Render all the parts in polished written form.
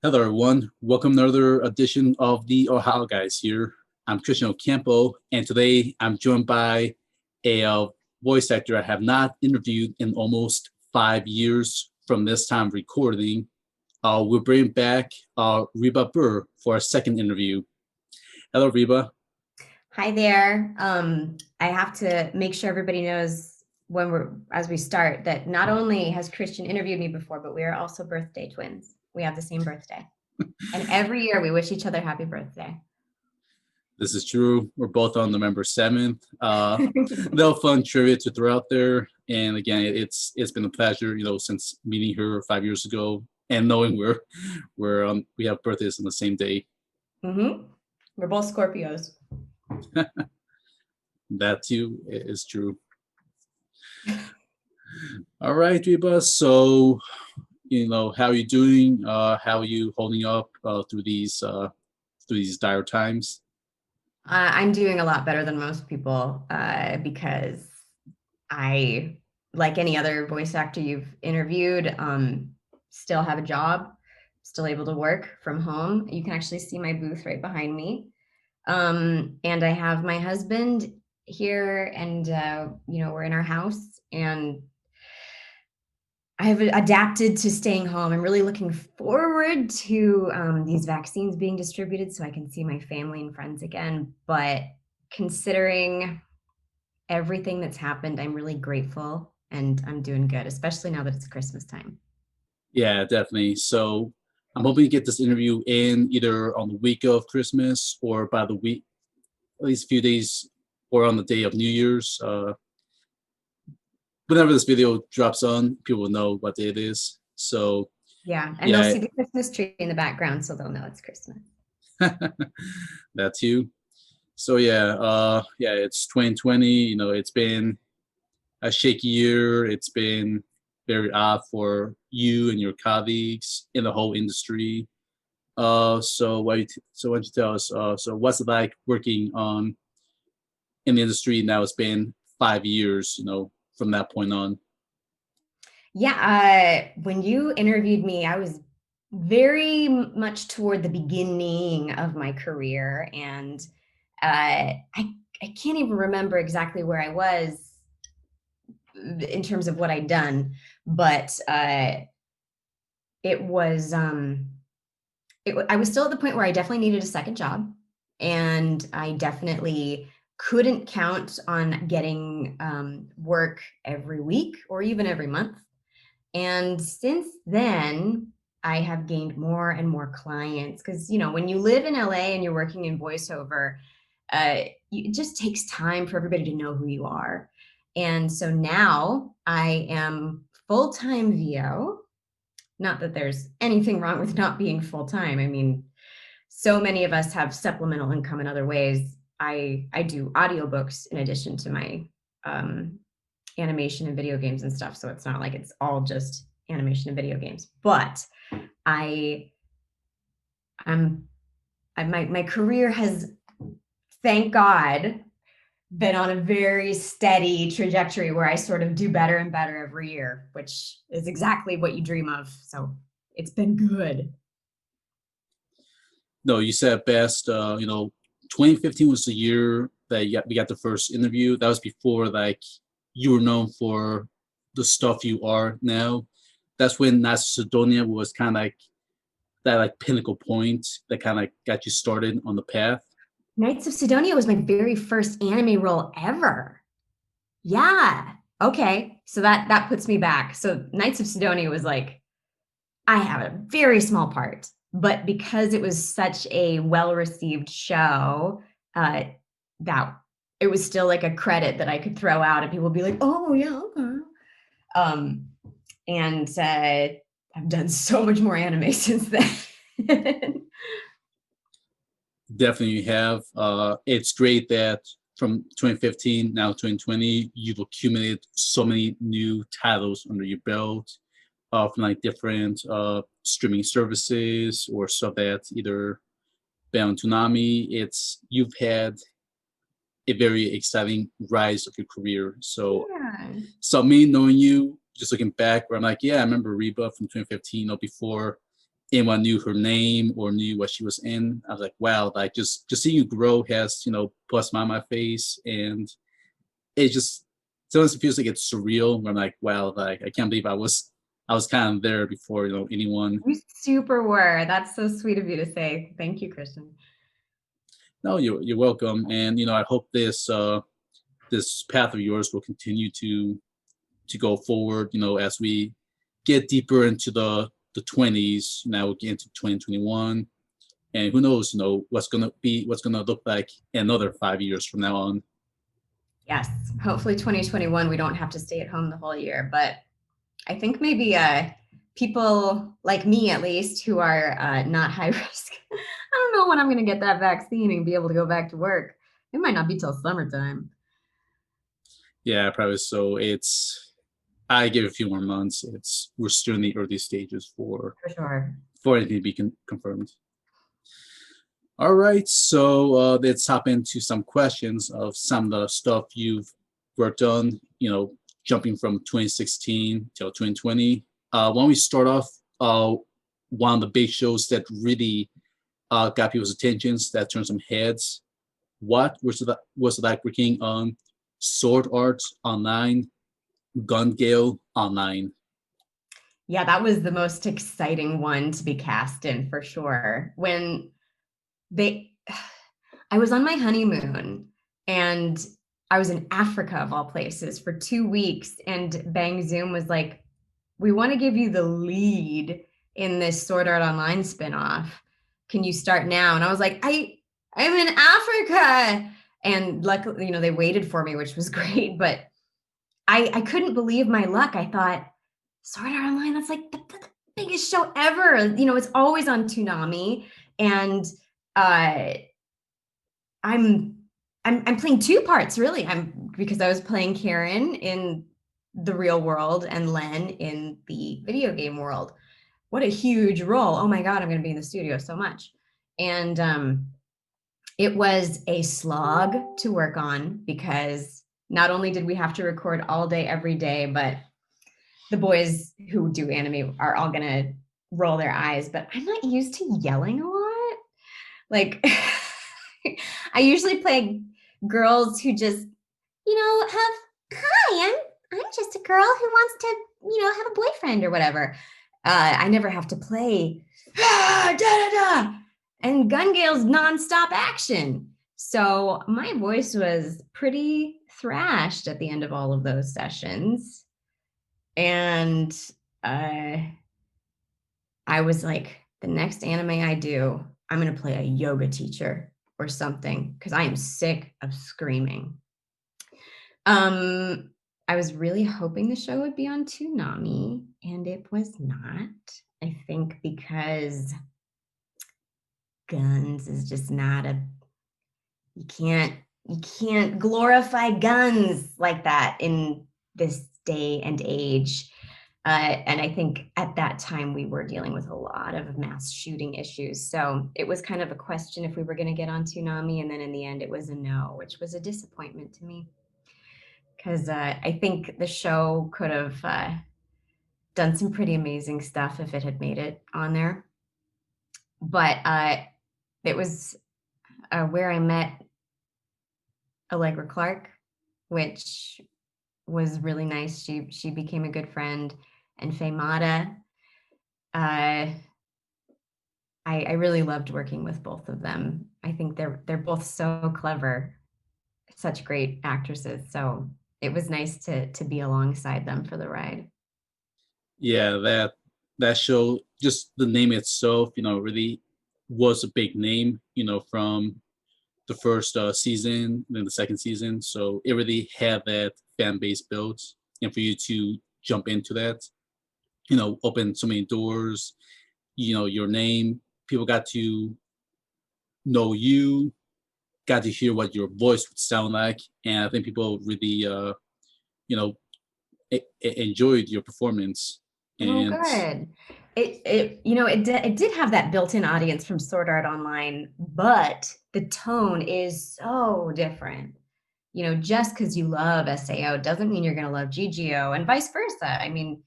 Hello, everyone. Welcome to another edition of the Ohio Guys here. I'm Christian Ocampo, and today I'm joined by a voice actor I have not interviewed in almost 5 years from this time recording. We're bringing back Reba Buhr for our second interview. Hello, Reba. Hi there. I have to make sure everybody knows as we start, that not only has Christian interviewed me before, but we are also birthday twins. We have the same birthday. And every year we wish each other happy birthday. This is true. We're both on November 7th. Little fun trivia to throw out there. And again, it's been a pleasure, since meeting her 5 years ago and knowing we have birthdays on the same day. Mm-hmm. We're both Scorpios. That too is true. All right, Reba. So, how are you doing? How are you holding up through these dire times? I'm doing a lot better than most people because I, like any other voice actor you've interviewed, still have a job, still able to work from home. You can actually see my booth right behind me. And I have my husband here, and we're in our house, and I've adapted to staying home. I'm really looking forward to these vaccines being distributed so I can see my family and friends again. But considering everything that's happened, I'm really grateful and I'm doing good, especially now that it's Christmas time. Yeah, definitely. So, I'm hoping to get this interview in either on the week of Christmas or by the week, at least a few days, or on the day of New Year's. Whenever this video drops on, people will know what day it is. So, Yeah, and they'll yeah, see the Christmas tree in the background, so they'll know it's Christmas. that too. So yeah, it's 2020. It's been a shaky year. It's been very odd for you and your colleagues in the whole industry. So why don't you tell us? So what's it like working on in the industry now? It's been 5 years. From that point on. Yeah, when you interviewed me, I was very much toward the beginning of my career, and I can't even remember exactly where I was in terms of what I'd done, but it was I was still at the point where I definitely needed a second job, and I definitely couldn't count on getting work every week or even every month. And since then, I have gained more and more clients because, when you live in LA and you're working in voiceover, it just takes time for everybody to know who you are. And so now I am full time VO. Not that there's anything wrong with not being full time. I mean, so many of us have supplemental income in other ways. I do audiobooks in addition to my um, animation and video games and stuff. So it's not like it's all just animation and video games. But I I'm my career has, thank God, been on a very steady trajectory where I sort of do better and better every year, which is exactly what you dream of. So it's been good. No, you said best. 2015 was the year that we got the first interview. That was before you were known for the stuff you are now. That's when Macedonia was kind of like that pinnacle point that kind of got you started on the path. Knights of Sidonia was my very first anime role ever. Yeah. Okay. So that puts me back. So Knights of Sidonia was like, I have a very small part, but because it was such a well-received show, that it was still like a credit that I could throw out and people would be like, oh yeah, okay. Um, and I've done so much more anime since then. Definitely you have. It's great that from 2015 now 2020, you've accumulated so many new titles under your belt from different streaming services or stuff that's either been on Toonami. You've had a very exciting rise of your career. So, Yeah. so me knowing you, just looking back, where I'm like, yeah, I remember Reba from 2015, before anyone knew her name or knew what she was in. I was like, wow, like just seeing you grow has, put a smile on my face. And it just sometimes it feels like it's surreal where I'm like, wow, like I can't believe I was kind of there before, anyone. You super were. That's so sweet of you to say. Thank you, Christian. No, you're welcome. And I hope this path of yours will continue to go forward, as we get deeper into the 20s. Now we get into 2021. And who knows, what's gonna look like another 5 years from now on. Yes. Hopefully 2021, we don't have to stay at home the whole year. But I think maybe people like me, at least, who are not high risk, I don't know when I'm going to get that vaccine and be able to go back to work. It might not be till summertime. Yeah, probably so. I give it a few more months. We're still in the early stages for For sure. anything to be confirmed. All right, so let's hop into some questions of some of the stuff you've worked on. Jumping from 2016 till 2020. Why don't we start off? One of the big shows that really got people's attentions, that turned some heads. What was it like working on Sword Art Online, Gale Online? Yeah, that was the most exciting one to be cast in for sure. When I was on my honeymoon and I was in Africa of all places for 2 weeks, and Bang Zoom was like, we want to give you the lead in this Sword Art Online spinoff. Can you start now? And I was like, I'm in Africa. And luckily, they waited for me, which was great. But I couldn't believe my luck. I thought, Sword Art Online, that's like the biggest show ever. It's always on Toonami. And I'm playing two parts, really. Because I was playing Karen in the real world and Len in the video game world. What a huge role. Oh my God, I'm going to be in the studio so much. And it was a slog to work on because not only did we have to record all day, every day, but the boys who do anime are all going to roll their eyes, but I'm not used to yelling a lot. Like, I usually play girls who just, have, hi, I'm just a girl who wants to, have a boyfriend or whatever. I never have to play, da, da, da. And Gun Gale's nonstop action. So my voice was pretty thrashed at the end of all of those sessions. And I was like, the next anime I do, I'm going to play a yoga teacher or something because I am sick of screaming. I was really hoping the show would be on Toonami, and it was not. I think because guns is just not you can't glorify guns like that in this day and age. And I think at that time we were dealing with a lot of mass shooting issues. So it was kind of a question if we were going to get on Toonami. And then in the end, it was a no, which was a disappointment to me. Because I think the show could have done some pretty amazing stuff if it had made it on there. But it was where I met Allegra Clark, which was really nice. She became a good friend. And Faye Mata. I really loved working with both of them. I think they're both so clever, such great actresses. So it was nice to be alongside them for the ride. Yeah, that show, just the name itself, really was a big name, from the first season, then the second season. So it really had that fan base built, and for you to jump into that, open so many doors. Your name, people got to know you, got to hear what your voice would sound like, and I think people really, enjoyed your performance. Oh, And good. It did have that built-in audience from Sword Art Online, but the tone is so different. Just because you love SAO doesn't mean you're going to love GGO, and vice versa. I mean,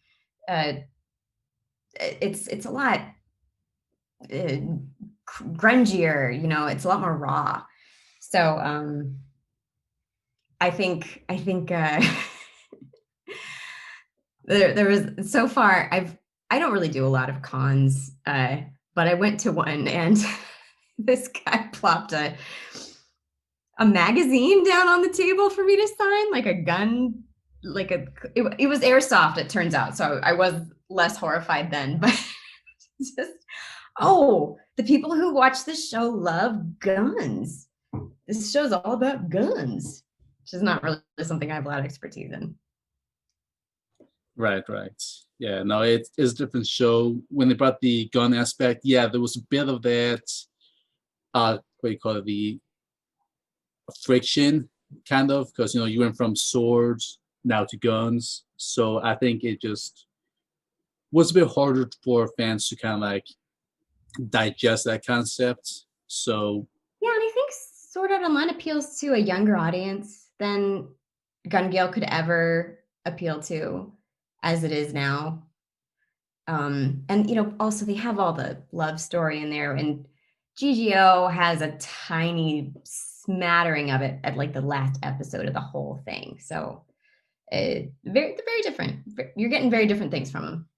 it's a lot grungier, it's a lot more raw. So I think there was so far I don't really do a lot of cons, but I went to one and this guy plopped a magazine down on the table for me to sign, like a gun, it was airsoft, it turns out. So I was less horrified then, but just, oh, the people who watch this show love guns. This show's all about guns, which is not really something I have a lot of expertise in. Right, right. Yeah, no, it is a different show. When they brought the gun aspect, yeah, there was a bit of that, what do you call it, the friction, kind of, because, you went from swords now to guns. So I think it just was a bit harder for fans to kind of like digest that concept. So Yeah, and I think Sword Art Online appeals to a younger audience than Gun Gale could ever appeal to as it is now. And also they have all the love story in there, and GGO has a tiny smattering of it at like the last episode of the whole thing. So they're very different. You're getting very different things from them.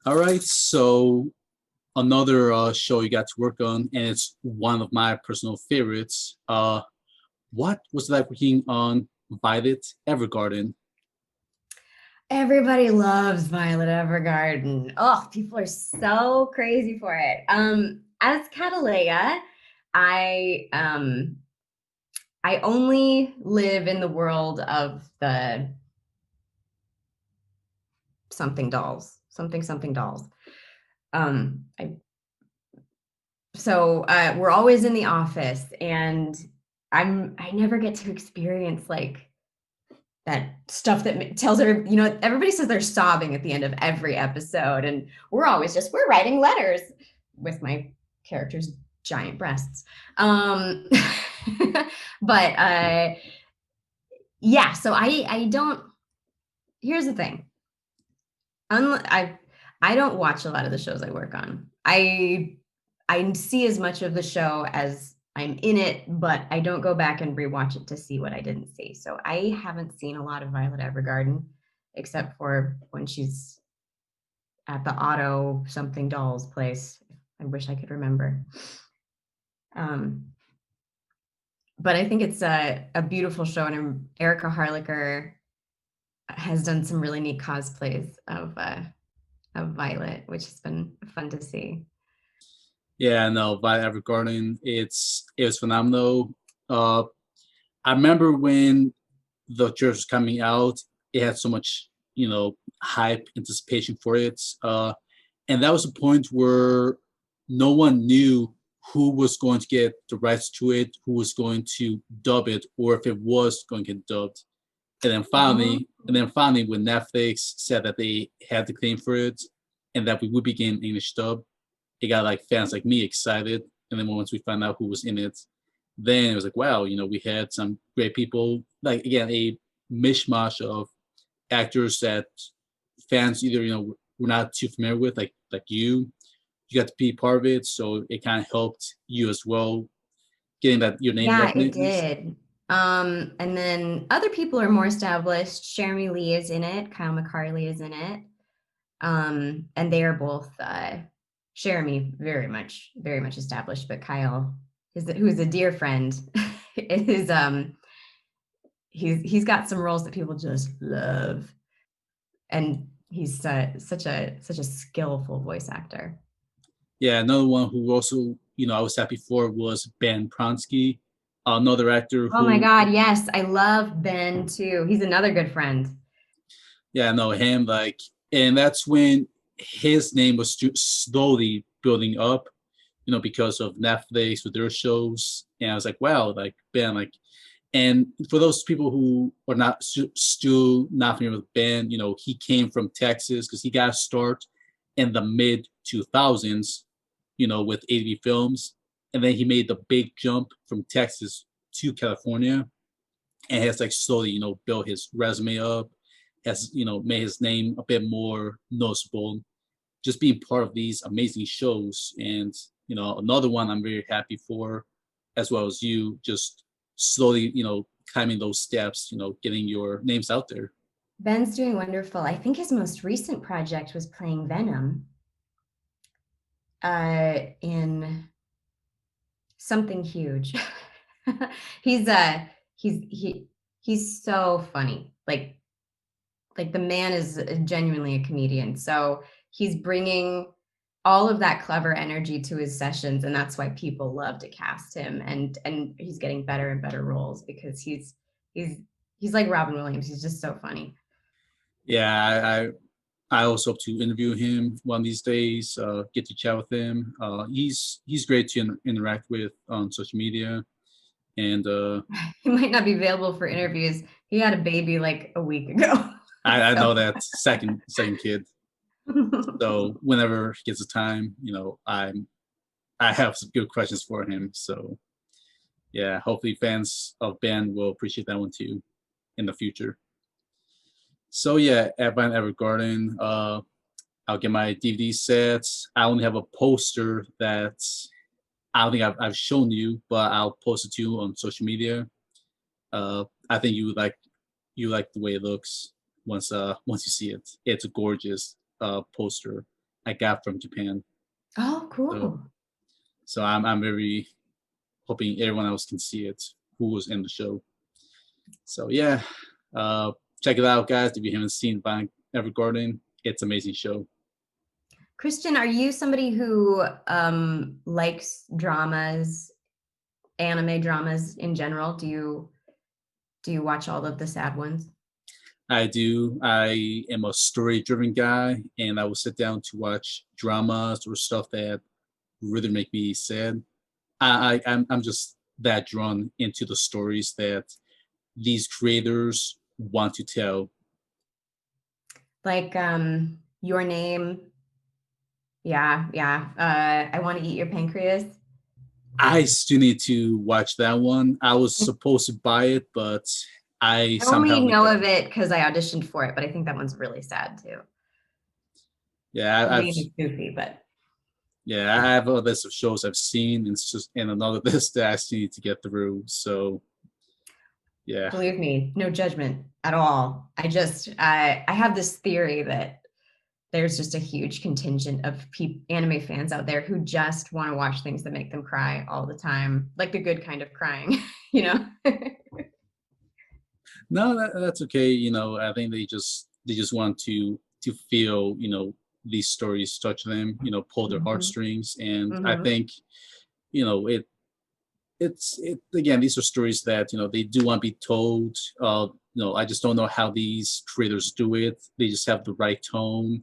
all right, so another show you got to work on, and it's one of my personal favorites. What was it like working on Violet Evergarden? Everybody loves Violet Evergarden. Oh, people are so crazy for it. As Catalea, I I only live in the world of the something dolls, something dolls. I So we're always in the office, and I never get to experience like that stuff that tells everybody says they're sobbing at the end of every episode, and we're writing letters with my character's giant breasts. um but yeah, so I don't, here's the thing. I don't watch a lot of the shows I work on. I see as much of the show as I'm in it, but I don't go back and rewatch it to see what I didn't see. So I haven't seen a lot of Violet Evergarden, except for when she's at the Auto something dolls place. I wish I could remember. But I think it's a beautiful show, and Erica Harlicker has done some really neat cosplays of Violet, which has been fun to see. Yeah, no, Violet Evergarden, it was phenomenal. I remember when the church was coming out, it had so much, hype, anticipation for it. And that was a point where no one knew who was going to get the rights to it, who was going to dub it, or if it was going to get dubbed. And then finally, when Netflix said that they had the claim for it and that we would be getting English dub, it got like fans like me excited. And then once we found out who was in it, then it was like, wow, we had some great people. Like, again, a mishmash of actors that fans either were not too familiar with, like you got to be part of it, so it kind of helped you as well, getting that your name Yeah, it recognized. did. And then other people are more established. Jeremy Lee is in it. Kyle McCarley is in it. And they are both Jeremy very much established, but Kyle, who's a dear friend, is he's got some roles that people just love, and he's such a skillful voice actor. Yeah, another one who also I was happy for was Ben Pronsky, another actor Oh my who, God, yes, I love Ben too. He's another good friend. yeah, no, him, like, and that's when his name was slowly building up, because of Netflix with their shows. And I was like, wow, like Ben, like, and for those people who are not still not familiar with Ben, he came from Texas because he got a start in the mid 2000s, with AV Films, and then he made the big jump from Texas to California, and has like slowly, built his resume up, has made his name a bit more noticeable. just being part of these amazing shows. And another one I'm very happy for, as well as you, just slowly climbing those steps, getting your names out there. Ben's doing wonderful. I think his most recent project was playing Venom in something huge. he's he's so funny. Like the man is genuinely a comedian. So he's bringing all of that clever energy to his sessions, and that's why people love to cast him. And he's getting better and better roles because he's like Robin Williams. He's just so funny. Yeah, I also hope to interview him one of these days. Get to chat with him. He's great to interact with on social media, and He might not be available for interviews. He had a baby like a week ago. I know that second kid. So whenever he gets the time, I have some good questions for him. So yeah, hopefully fans of Ben will appreciate that one too in the future. So yeah, at Evergarden, I'll get my DVD sets. I only have a poster that I don't think I've shown you, but I'll post it to you on social media. I think you like the way it looks once you see it. It's a gorgeous poster I got from Japan. Oh, cool. So I'm very hoping everyone else can see it who was in the show. So yeah, check it out, guys. If you haven't seen Evergarden, it's an amazing show. Christian, are you somebody who likes dramas, anime dramas in general? Do you watch all of the sad ones? I do. I am a story-driven guy, and I will sit down to watch dramas or stuff that really make me sad. I'm just that drawn into the stories that these creators want to tell. Like Your Name. Yeah. I Want to Eat Your Pancreas. I still need to watch that one. I was supposed to buy it, but I only know of it because I auditioned for it, but I think that one's really sad too. Yeah, I've goofy, but yeah, I have a list of shows I've seen, and it's just in another list that I still need to get through. So, yeah. Believe me, no judgment at all. I have this theory that there's just a huge contingent of anime fans out there who just want to watch things that make them cry all the time, like the good kind of crying, No, that's okay. I think they just want to feel, these stories touch them, pull their heartstrings, and I think, it's again, these are stories that they do want to be told. I just don't know how these creators do it. They just have the right tone,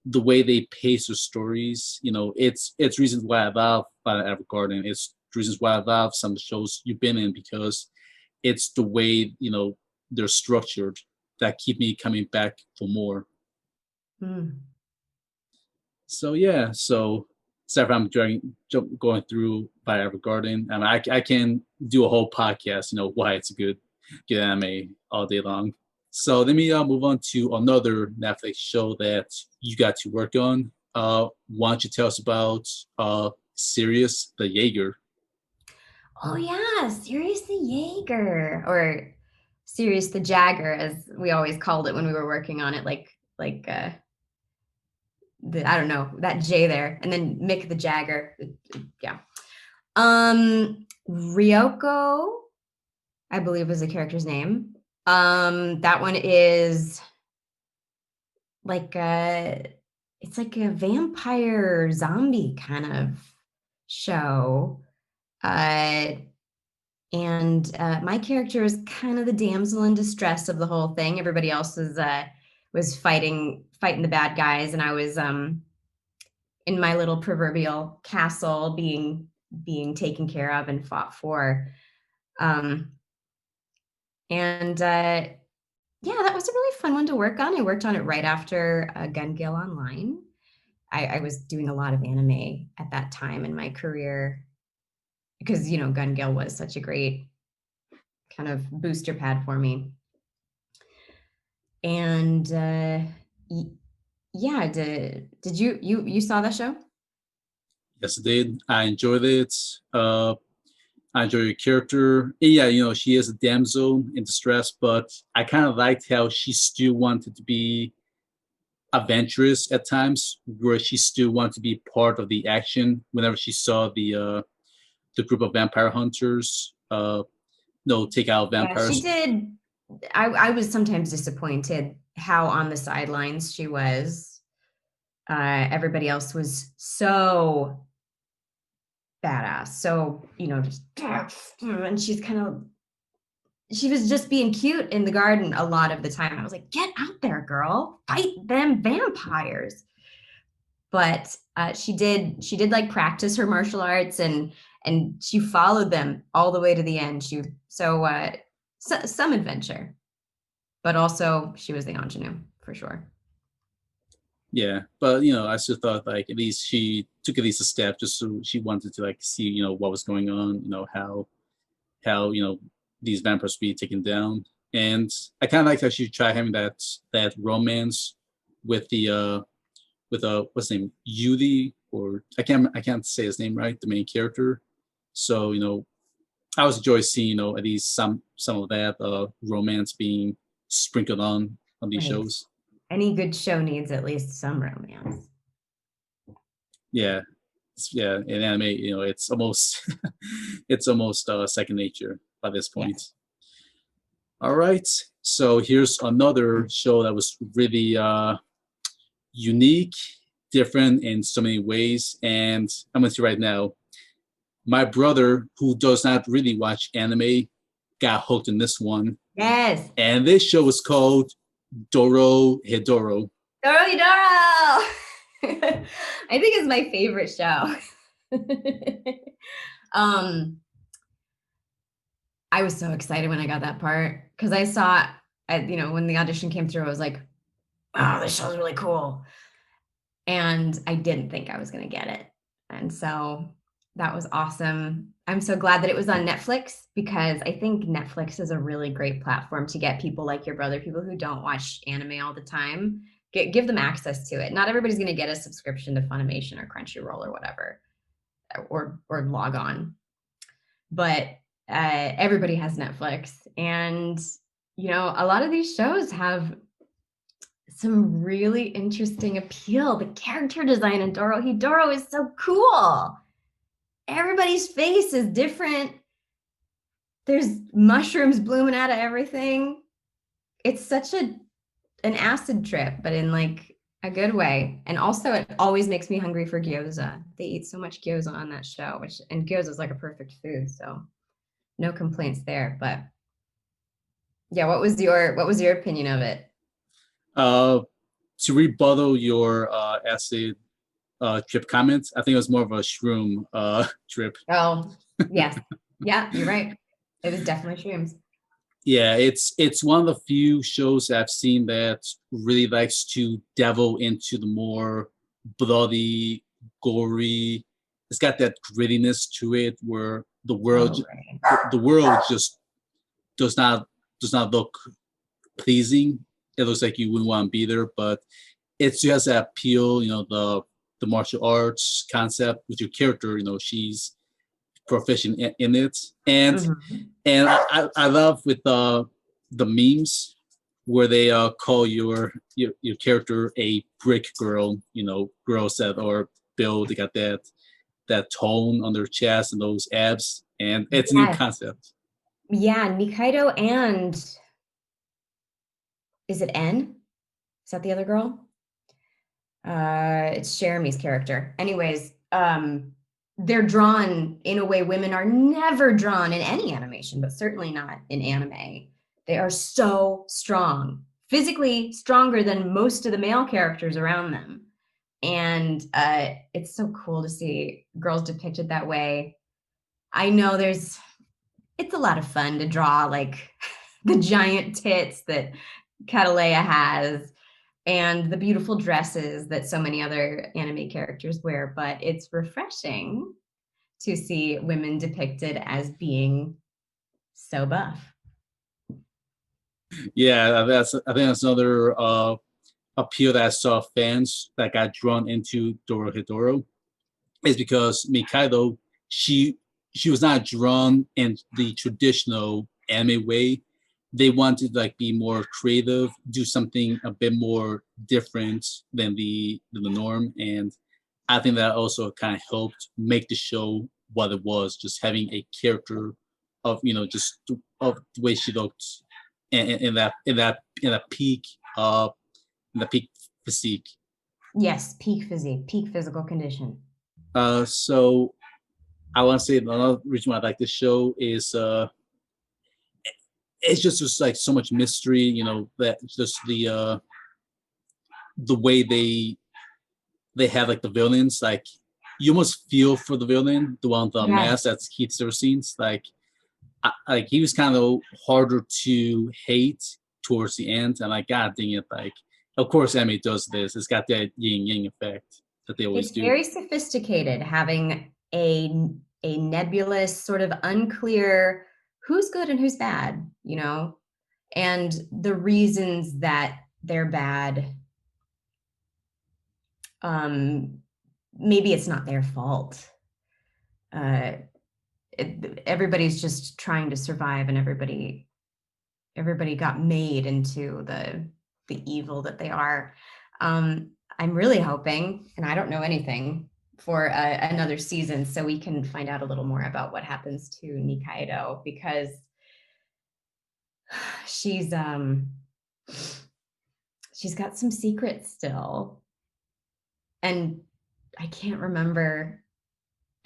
the way they pace their stories. It's reasons why I love Evergarden. It's reasons why I love some of the shows you've been in, because it's the way they're structured that keep me coming back for more. So yeah, except I'm going through by Evergarden, and I can do a whole podcast, why it's a good anime all day long. So let me move on to another Netflix show that you got to work on. Why don't you tell us about Sirius the Jaeger? Oh yeah, Sirius the Jaeger, or Sirius the Jaeger, as we always called it when we were working on it, like I don't know, that J there, and then Mick the Jagger. Yeah. Ryoko, I believe was the character's name. That one is like it's like a vampire zombie kind of show. And my character is kind of the damsel in distress of the whole thing. Everybody else was fighting the bad guys, and I was in my little proverbial castle being taken care of and fought for. And yeah, that was a really fun one to work on. I worked on it right after Gale Online. I was doing a lot of anime at that time in my career because, Gale was such a great kind of booster pad for me. And Yeah, did you saw that show? Yes, I did. I enjoyed it. I enjoy your character. And yeah, she is a damsel in distress, but I kind of liked how she still wanted to be adventurous at times, where she still wanted to be part of the action whenever she saw the group of vampire hunters no take out Yeah, she vampires. did. I was sometimes disappointed how on the sidelines she was. Everybody else was so badass, so just and she was just being cute in the garden a lot of the time. I was like, get out there, girl, fight them vampires. But she did like practice her martial arts, and she followed them all the way to the end. Some adventure, but also she was the ingenue for sure. Yeah, but I still thought like at least she took at least a step just so she wanted to like see what was going on, how these vampires be taken down, and I kind of like how she tried having that romance with the with what's his name, Yudi, or I can't say his name right, the main character. So I always enjoy seeing at least some of that romance being sprinkled on these Right. shows. Any good show needs at least some romance. Yeah, yeah, in anime, it's almost it's almost second nature by this Yeah. point. All right, so here's another show that was really unique, different in so many ways, and I'm gonna say right now, my brother, who does not really watch anime, got hooked in this one, Yes. and this show was called Dorohedoro. Dorohedoro! I think it's my favorite show. um, I was so excited when I got that part because I saw, when the audition came through, I was like, "Oh, this show's really cool," and I didn't think I was going to get it, and so that was awesome. I'm so glad that it was on Netflix because I think Netflix is a really great platform to get people like your brother, people who don't watch anime all the time, give them access to it. Not everybody's going to get a subscription to Funimation or Crunchyroll or whatever, or log on, but everybody has Netflix, and a lot of these shows have some really interesting appeal. The character design in Dorohedoro is so cool. Everybody's face is different. There's mushrooms blooming out of everything. It's such an acid trip, but in like a good way. And also it always makes me hungry for gyoza. They eat so much gyoza on that show, and gyoza is like a perfect food, so no complaints there. But yeah, what was your opinion of it? Uh, to rebuttal your acid trip comments, I think it was more of a shroom trip. Oh, yes. Yeah, you're right. It was definitely shrooms. Yeah, it's one of the few shows I've seen that really likes to delve into the more bloody, gory. It's got that grittiness to it where Oh, right. the world just does not does not look pleasing. It looks like you wouldn't want to be there, but it just has that appeal. The martial arts concept with your character. She's proficient in it, and Mhm. I love with the memes where they call your character a brick girl. Girls that are built, they got that tone on their chest and those abs, and it's a new Yes. concept. Yeah, Nikaido and is it N? Is that the other girl? It's Jeremy's character. Anyways, they're drawn in a way women are never drawn in any animation, but certainly not in anime. They are so strong, physically stronger than most of the male characters around them. And it's so cool to see girls depicted that way. I know it's a lot of fun to draw like the giant tits that Catalea has and the beautiful dresses that so many other anime characters wear, but it's refreshing to see women depicted as being so buff. Yeah, I think that's another appeal that I saw fans that got drawn into Dorohedoro is because Mikado, she she was not drawn in the traditional anime way. They wanted to like be more creative, do something a bit more different than the norm, and I think that also kind of helped make the show what it was, just having a character of just of the way she looked in that peak in the peak physique. Yes, peak physique, peak physical condition. So I want to say another reason why I like this show is it's just like so much mystery. That just the way they have like the villains. Like you almost feel for the villain, the one with the Yes. mask. That's Keith Scenes. Like he was kind of harder to hate towards the end, and like God dang it, like of course anime does this. It's got that yin yang effect that they always It's do. very sophisticated having a nebulous, sort of unclear who's good and who's bad, and the reasons that they're bad. Maybe it's not their fault. Everybody's just trying to survive, and everybody got made into the evil that they are. I'm really hoping, and I don't know anything, for another season so we can find out a little more about what happens to Nikaido, because she's got some secrets still, and I can't remember.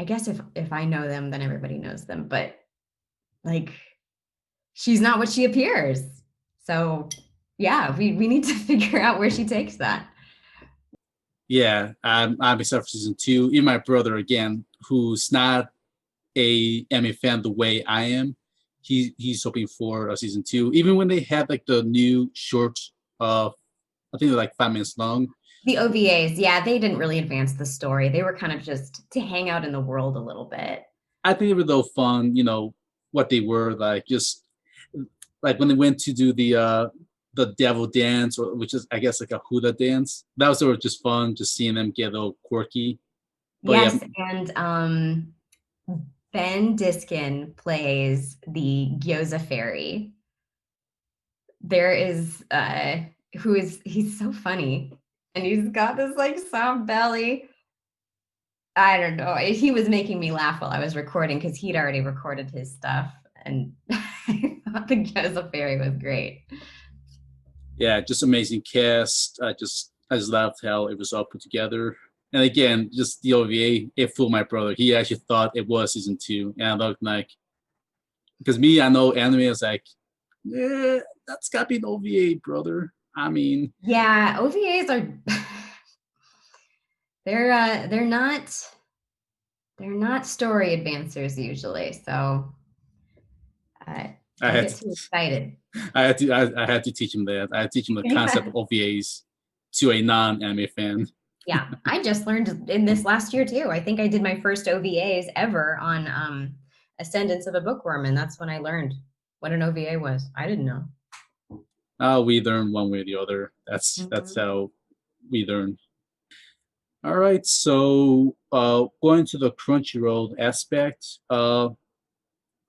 I guess if I know them, then everybody knows them, but like she's not what she appears. So yeah, we need to figure out where she takes that. Yeah, I'm excited for season two. Even my brother, again, who's not a anime fan the way I am, he's hoping for a season two. Even when they had like the new short, I think they're like 5 minutes long. The OVAs, yeah, they didn't really advance the story. They were kind of just to hang out in the world a little bit. I think they were though fun. What they were like, just like when they went to do the devil dance, or which is I guess like a Huda dance. That was sort of just fun, just seeing them get a little quirky. But yeah, Yes, and Ben Diskin plays the Gyoza fairy. There is he's so funny, and he's got this like soft belly. I don't know. He was making me laugh while I was recording because he'd already recorded his stuff, and I thought the Gyoza fairy was great. yeah, just amazing cast. I just loved how it was all put together. And again, just the OVA, it fooled my brother. He actually thought it was season two, and I looked like, because me, I know anime is like, yeah, that's got to be an OVA, brother. I mean, Yeah, OVAs are they're not story advancers usually, so I don't had get to, too excited. I had to teach him that. I had to teach him the concept of OVAs to a non-anime fan. Yeah, I just learned in this last year too. I think I did my first OVAs ever on Ascendance of a Bookworm, and that's when I learned what an OVA was. I didn't know. We learn one way or the other. That's Mhm. how we learn. All right, so going to the Crunchyroll aspect, why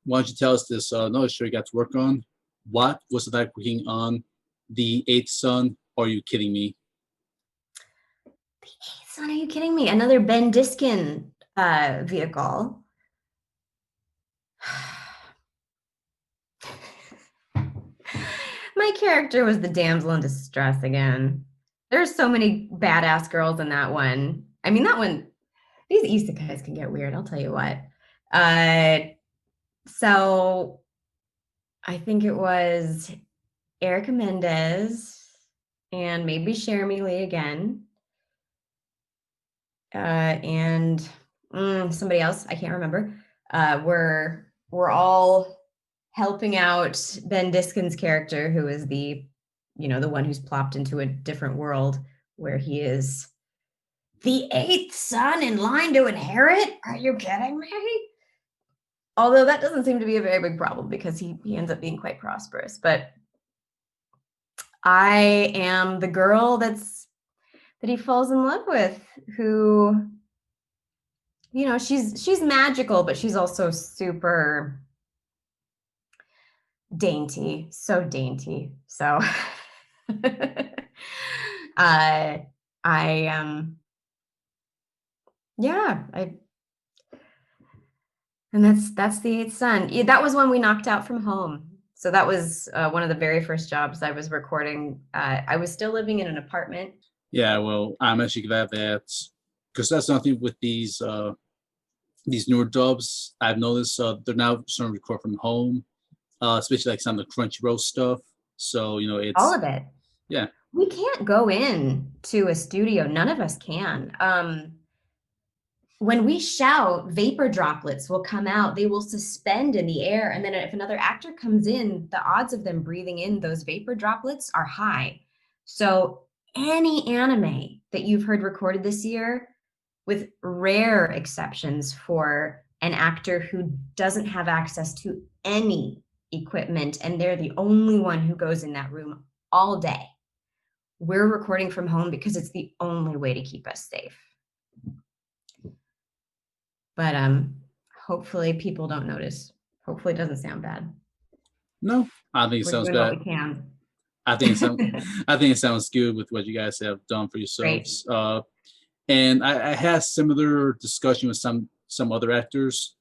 don't you tell us this another show you got to work on? What was it like working on The Eighth Son? Are you kidding me? Son, are you kidding me? Another Ben Diskin vehicle. My character was the damsel in distress again. There's so many badass girls in that one. I mean, that one, these isekais can get weird, I'll tell you what. So I think it was Erica Mendez and maybe Jeremy Lee again. And somebody else, I can't remember. We're all helping out Ben Diskin's character, who is the one who's plopped into a different world where he is the eighth son in line to inherit. Are you kidding me? Although that doesn't seem to be a very big problem because he ends up being quite prosperous. But I am the girl that he falls in love with, who, she's magical, but she's also super dainty, so dainty. So I yeah, I and that's the eighth son. Yeah, that was when we knocked out from home. So that was one of the very first jobs I was recording. I was still living in an apartment. Yeah, well, I'm actually glad that because that's nothing with these newer dubs. I've noticed they're now starting to record from home, especially like some of the Crunchyroll stuff. So All it's of it. yeah, We can't go in to a studio. None of us can. When we shout, vapor droplets will come out. They will suspend in the air. And then if another actor comes in, the odds of them breathing in those vapor droplets are high. So any anime that you've heard recorded this year, with rare exceptions for an actor who doesn't have access to any equipment and they're the only one who goes in that room all day, we're recording from home because it's the only way to keep us safe. But hopefully people don't notice. Hopefully it doesn't sound bad. no, I think it We're sounds doing what bad. we can. I think it sounds I think it sounds good with what you guys have done for Great. yourselves. And I had similar discussion with some other actors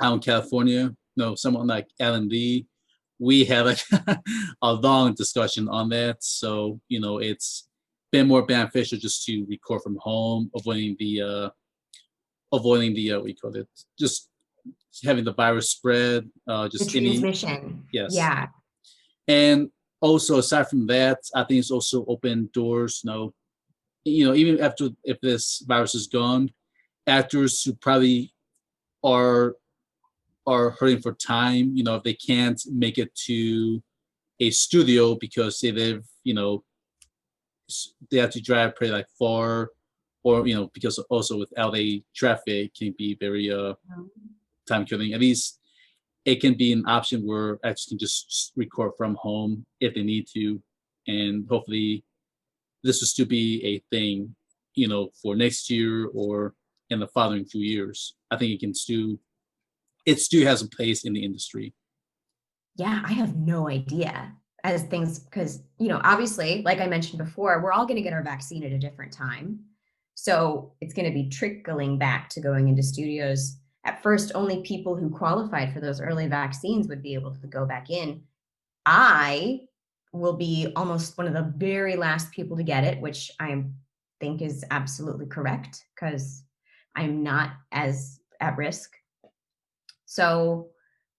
out in California. Someone like Alan Lee. We had like a long discussion on that. So it's been more beneficial just to record from home, avoiding the what you call it, just having the virus spread. The Just any transmission. yes, Yeah. and also aside from that, I think it's also opened doors. Even after if this virus is gone, actors who probably are are hurting for time. If they can't make it to a studio because they live, they have to drive pretty like far, or because also with LA traffic can be very time killing. At least it can be an option where actors can just record from home if they need to, and hopefully this will still be a thing, for next year or in the following few years. I think it still has a place in the industry. Yeah, I have no idea as things, because, obviously, like I mentioned before, we're all going to get our vaccine at a different time. So it's going to be trickling back to going into studios. At first, only people who qualified for those early vaccines would be able to go back in. I will be almost one of the very last people to get it, which I think is absolutely correct because I'm not as at risk. So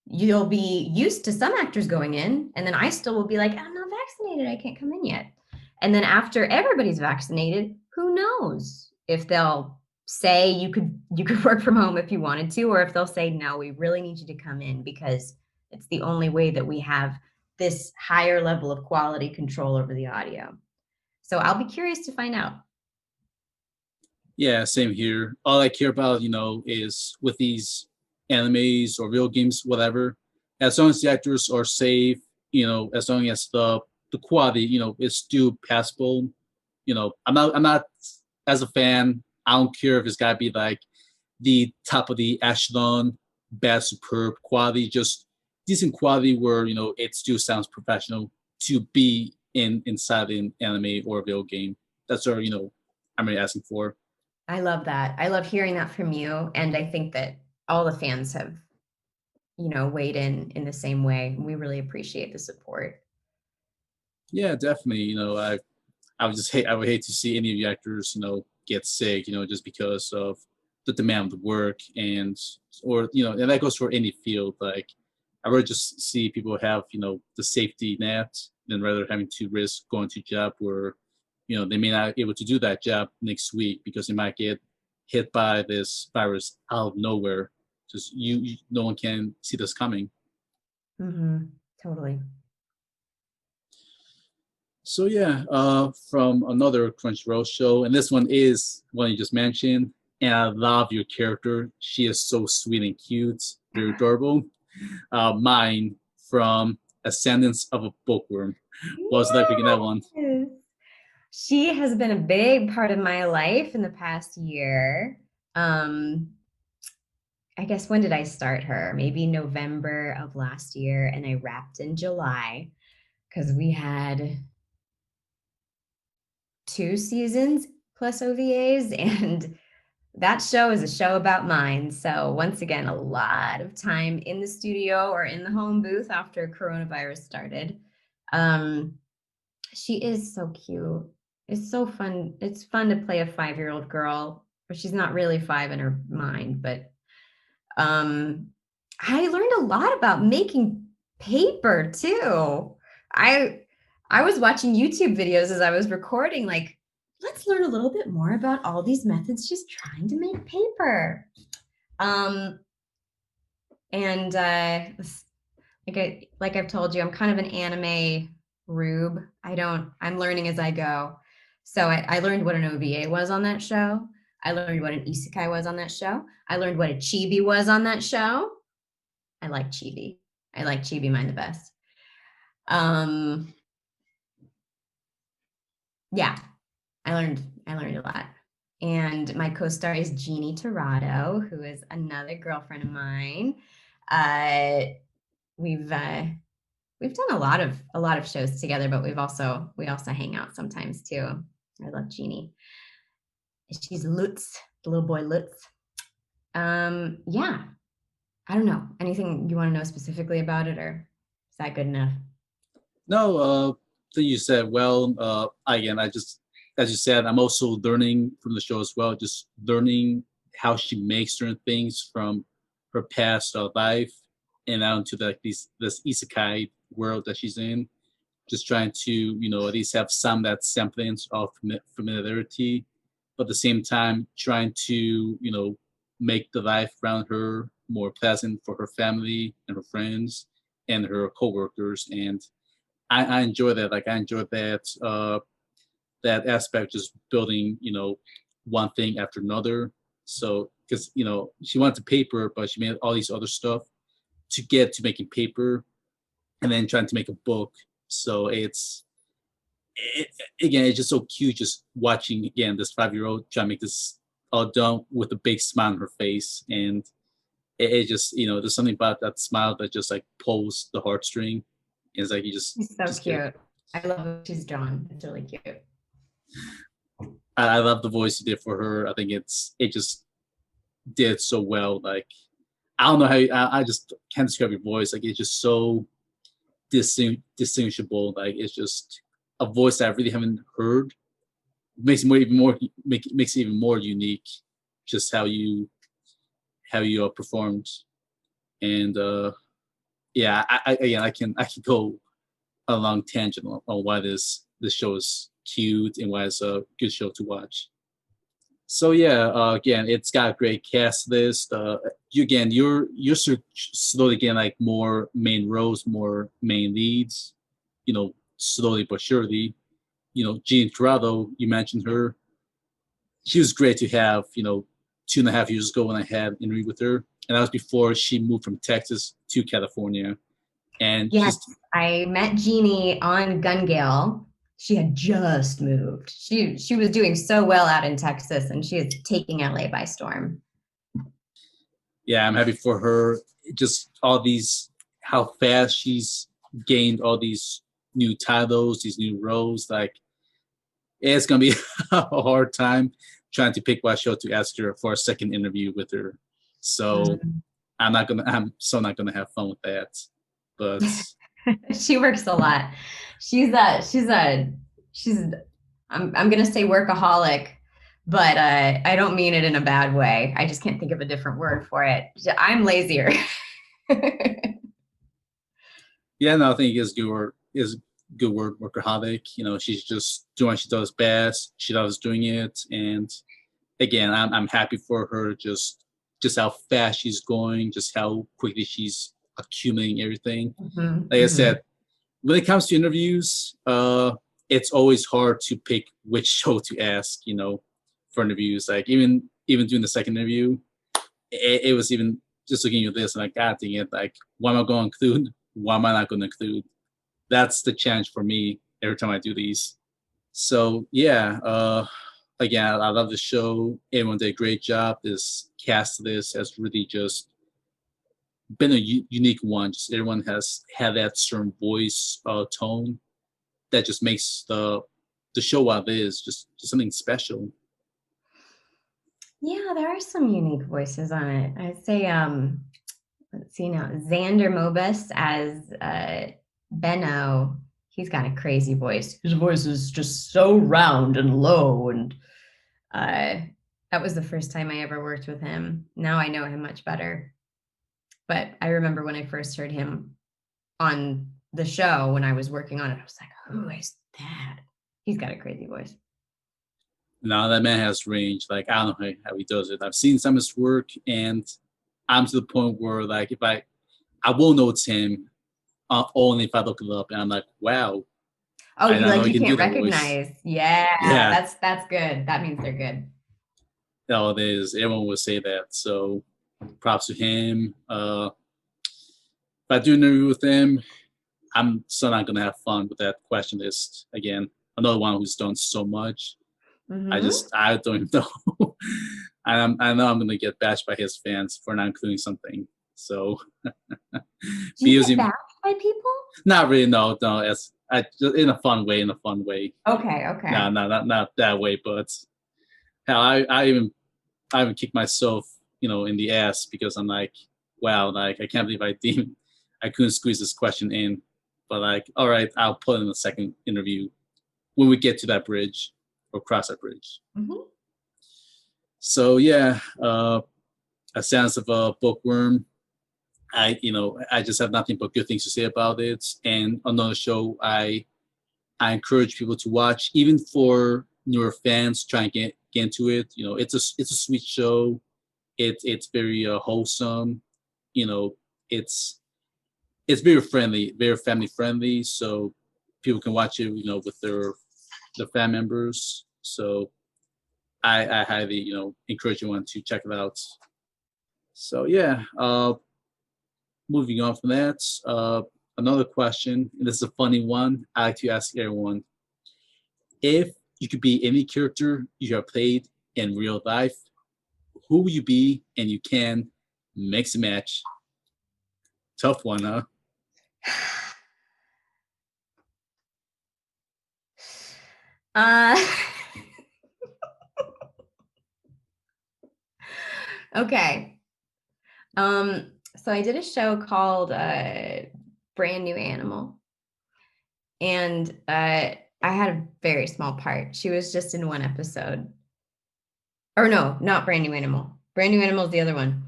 you'll be used to some actors going in, and then I still will be like, I'm not vaccinated, I can't come in yet. And then after everybody's vaccinated, who knows if they'll say you could work from home if you wanted to, or if they'll say, no, we really need you to come in because it's the only way that we have this higher level of quality control over the audio. So I'll be curious to find out. Yeah, same here. All I care about, is with these animes or real games, whatever. As long as the actors are safe, as long as the quality, is still passable. I'm not as a fan. I don't care if it's gotta be like the top of the echelon, bad, superb quality, just decent quality where it still sounds professional to be inside an anime or a video game. That's what I'm really asking for. I love that. I love hearing that from you. And I think that all the fans have, weighed in the same way. We really appreciate the support. Yeah, definitely. I would hate to see any of the actors, get sick, just because of the demand of the work and that goes for any field. Like I would just see people have, the safety net than rather having to risk going to a job where, they may not be able to do that job next week because they might get hit by this virus out of nowhere. Just no one can see this coming. Mm-hmm. Totally. So yeah, from another Crunchyroll show, and this one is one you just mentioned, and I love your character. She is so sweet and cute, very adorable. Mine from Ascendance of a Bookworm. What was it like picking that one? Yes. She has been a big part of my life in the past year. Um, I guess when did I start her? Maybe November of last year, and I wrapped in July because we had 2 seasons plus OVAs, and that show is a show about mine. So once again, a lot of time in the studio or in the home booth after coronavirus started. Um, she is so cute. It's so fun. It's fun to play a 5-year-old girl, but she's not really 5 in her mind. But um, I learned a lot about making paper too. I I was watching YouTube videos as I was recording, like, let's learn a little bit more about all these methods she's trying to make paper. Um, and like I've told you, I'm kind of an anime rube. I'm learning as I go. So I learned what an OVA was on that show. I learned what an isekai was on that show. I learned what a chibi was on that show. I like chibi. I like chibi mine the best. Um, yeah, I learned a lot. And my co-star is Jeannie Torado, who is another girlfriend of mine. Uh, we've done a lot of shows together, but we also hang out sometimes too. I love Jeannie. She's Lutz, the little boy Lutz. Yeah, I don't know. Anything you want to know specifically about it, or is that good enough? No, that you said well. Again, I just, as you said, I'm also learning from the show as well. Just learning how she makes certain things from her past life and out into this isekai world that she's in. Just trying to, at least have some that semblance of familiarity, but at the same time trying to, make the life around her more pleasant for her family and her friends and her coworkers. And I enjoy that. Like I enjoy that aspect, just building, one thing after another. So because she wanted to paper, but she made all these other stuff to get to making paper, and then trying to make a book. So it, again, it's just so cute just watching again this 5-year-old try to make this all done with a big smile on her face, and it just there's something about that smile that just like pulls the heartstring. It's like you She's so just get. cute. I love what she's drawn. It's really cute. I love the voice you did for her. I think it just did so well. Like I don't know how I just can't describe your voice. Like it's just so distinguishable. Like it's just a voice that I really haven't heard. Makes it makes it even more unique. Just how you performed, and yeah, again I can go a long tangent on why this show is cute and why it's a good show to watch. So yeah, again, it's got a great cast list. You're slowly getting like more main roles, more main leads. Slowly but surely. Jean Tirado, you mentioned her. She was great to have. 2.5 years ago when I had an interview with her, and that was before she moved from Texas to California. And Yes, I met Jeannie on Gun Gale. She had just moved. She was doing so well out in Texas, and she is taking LA by storm. yeah, I'm happy for her. Just all these, how fast she's gained all these new titles, these new roles. Like it's gonna be a hard time trying to pick what show to ask her for a second interview with her. So I'm so not gonna have fun with that. But She works a lot. She's I'm gonna say workaholic, but I don't mean it in a bad way. I just can't think of a different word for it. I'm lazier. yeah, no, I think is good word workaholic. She's just doing what she does best. She loves doing it, and again, I'm happy for her. Just how fast she's going, just how quickly she's accumulating everything. Like I said, when it comes to interviews, it's always hard to pick which show to ask. For interviews. Like even doing the second interview, it was even just looking at this and like, God dang it, like what am I going to include? What am I not going to include? that's the challenge for me every time I do these. So yeah, again, I love the show. Everyone did a great job. This cast list has really just been a unique one. Just everyone has had that certain voice, tone that just makes the show what it is, just something special. Yeah, there are some unique voices on it. I'd say, let's see now, Xander Mobus as Benno. He's got a crazy voice. His voice is just so round and low, and uh, that was the first time I ever worked with him. Now I know him much better. But I remember when I first heard him on the show when I was working on it, I was like, who is that? He's got a crazy voice. Now that man has range. Like I don't know how he does it. I've seen some of his work, and I'm to the point where like if I will know it's him only if I look it up, and I'm like, wow, Oh, I don't know he you can do can't that voice. recognize. Yeah, Yeah, that's good. That means they're good. no, it is. Everyone would say that. So props to him. If I do an interview with him, I'm still not gonna have fun with that question list again. Another one who's done so much. Mm-hmm. I don't even know. I know I'm gonna get bashed by his fans for not including something. So Do you because get bashed by people? not really, no. It's in a fun way, Okay, No, okay. not that way, but hell, I even kick myself, in the ass because I'm like, wow, like I can't believe I couldn't squeeze this question in. But like, all right, I'll put in a second interview when we get to that bridge or cross that bridge. Mm-hmm. So yeah, a sense of a bookworm. I just have nothing but good things to say about it. And another show I encourage people to watch, even for newer fans, try and get into it. It's a sweet show. It's very wholesome. You know, it's it's very friendly, very family friendly. So people can watch it, with their family members. So I highly, encourage everyone to check it out. So yeah, moving on from that, another question, and this is a funny one. I like to ask everyone: if you could be any character you have played in real life, who will you be? And you can mix and match. Tough one, huh? Uh, okay. So I did a show called Brand New Animal, and I had a very small part. She was just in one episode. Or no, not Brand New Animal. Brand New Animal is the other one.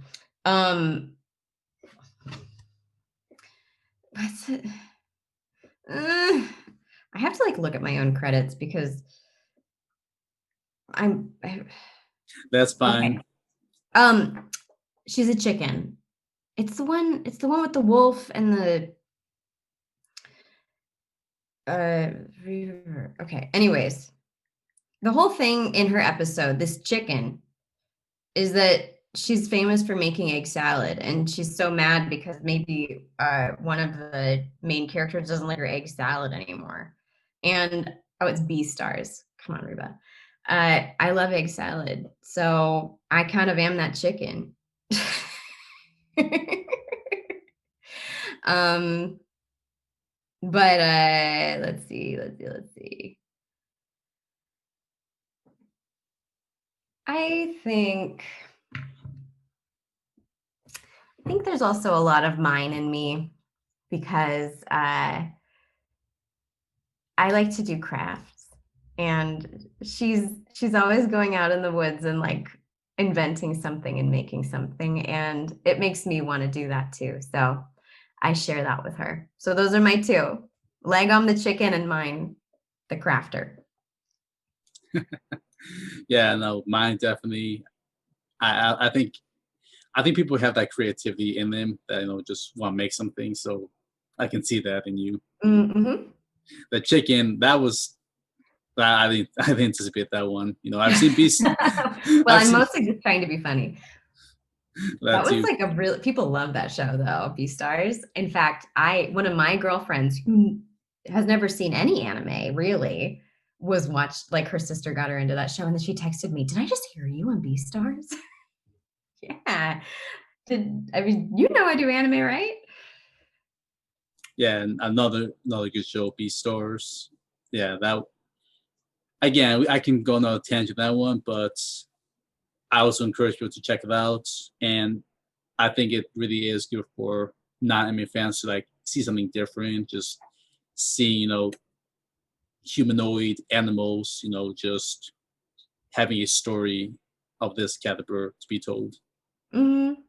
What's it? I have to like look at my own credits because That's okay. fine. She's a chicken. It's the one with the wolf and the okay. Anyways, the whole thing in her episode, this chicken, is that she's famous for making egg salad, and she's so mad because maybe one of the main characters doesn't like her egg salad anymore. And oh, it's B stars. Come on, Reba. I love egg salad, so I kind of am that chicken. um, but let's see. I think there's also a lot of mine in me because I like to do crafts, and she's always going out in the woods and like inventing something and making something, and it makes me want to do that too. So I share that with her. So those are my two. Legom the chicken and mine, the crafter. Yeah, no, mine definitely. I think people have that creativity in them that just want to make something. So I can see that in you. Mm-hmm. The chicken, that was I didn't anticipate that one. I've seen beasts. Well, I've I'm seen mostly just trying to be funny. That that was too. like a real people love that show though, B Stars. In fact, one of my girlfriends who has never seen any anime really was watched, like her sister got her into that show, and then she texted me, "Did I just hear you on Beastars?" Yeah. I mean, you know I do anime, right? Yeah, and another good show, Beastars. Yeah, that again, I can go on a tangent on that one, but I also encourage people to check it out. And I think it really is good for non-anime fans to like see something different, just see, humanoid animals, just having a story of this caliber to be told. Mm-hmm.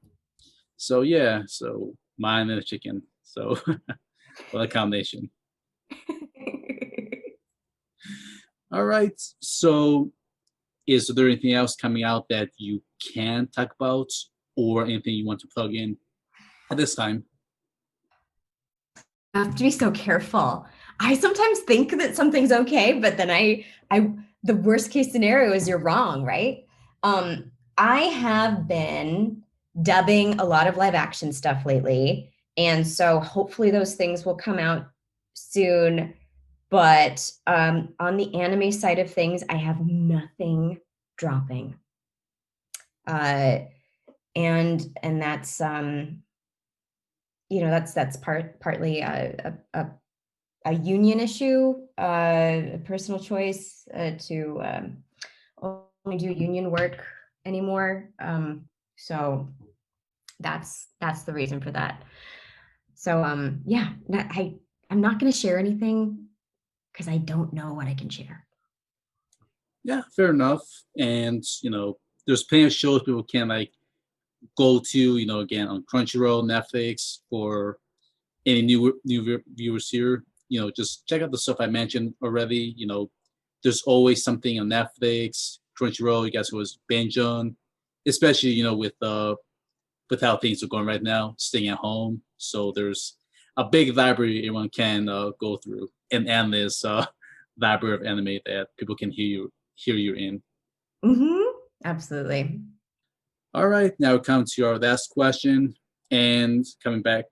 So yeah, so mine and a chicken. So what a combination. All right. So is there anything else coming out that you can talk about or anything you want to plug in at this time? I have to be so careful. I sometimes think that something's okay, but then the worst case scenario is you're wrong, right? I have been dubbing a lot of live action stuff lately, and so hopefully those things will come out soon. But on the anime side of things, I have nothing dropping, and that's that's partly a union issue, a personal choice to only do union work anymore. So that's the reason for that. So yeah, I'm not going to share anything because I don't know what I can share. Yeah, fair enough. And there's plenty of shows people can like go to, again on Crunchyroll, Netflix, for any new viewers here. Just check out the stuff I mentioned already. There's always something on Netflix, Crunchyroll. You guys was binge on, especially with how things are going right now, staying at home. So there's a big library everyone can go through, and endless library of anime that people can hear you in. Mm-hmm. Absolutely. All right, now we come to our last question, and coming back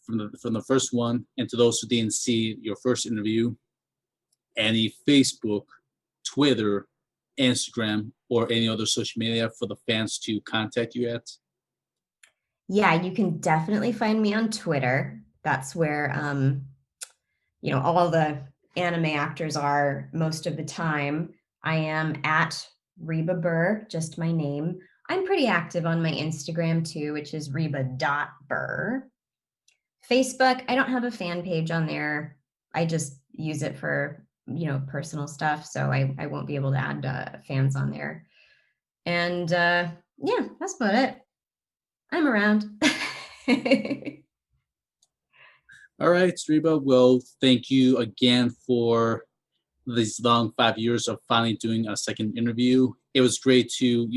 from the first one, and to those who didn't see your first interview, any Facebook, Twitter, Instagram, or any other social media for the fans to contact you at? Yeah, you can definitely find me on Twitter. That's where all the anime actors are most of the time. I am at Reba Buhr, just my name. I'm pretty active on my Instagram too, which is Reba.Burr. Facebook, I don't have a fan page on there. I just use it for, personal stuff. So I won't be able to add fans on there. And yeah, that's about it. I'm around. All right, Reba. Well, thank you again for these long 5 years of finally doing a second interview. It was great to,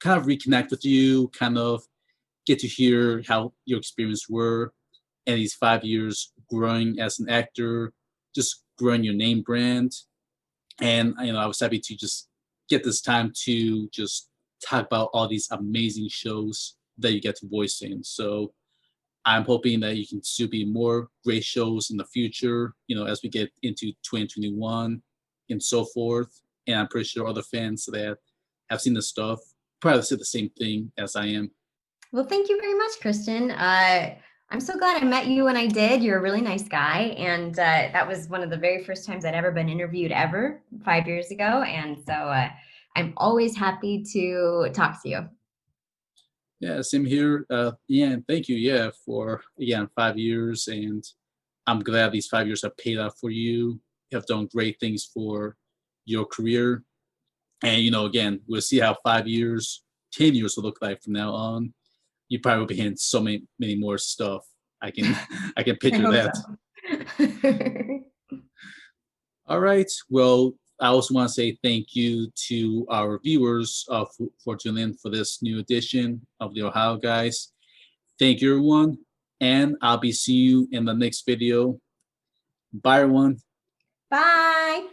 kind of reconnect with you, kind of get to hear how your experience were and these 5 years growing as an actor, just growing your name brand. And I was happy to just get this time to just talk about all these amazing shows that you get to voice in. So I'm hoping that you can still be more great shows in the future, as we get into 2021 and so forth. And I'm pretty sure other fans that have seen this stuff probably said the same thing as I am. Well, thank you very much, Kristen. I'm so glad I met you when I did. You're a really nice guy. And that was one of the very first times I'd ever been interviewed ever 5 years ago. And so I'm always happy to talk to you. Yeah, same here. Yeah, and thank you. Yeah, for again 5 years, and I'm glad these 5 years have paid off for you. You have done great things for your career, and again, we'll see how 5 years, 10 years will look like from now on. You probably will be hearing so many more stuff. I can I can I picture hope that. so. All right. Well, I also want to say thank you to our viewers for tuning in for this new edition of the Ohio Guys. Thank you, everyone. And I'll be seeing you in the next video. Bye, everyone. Bye.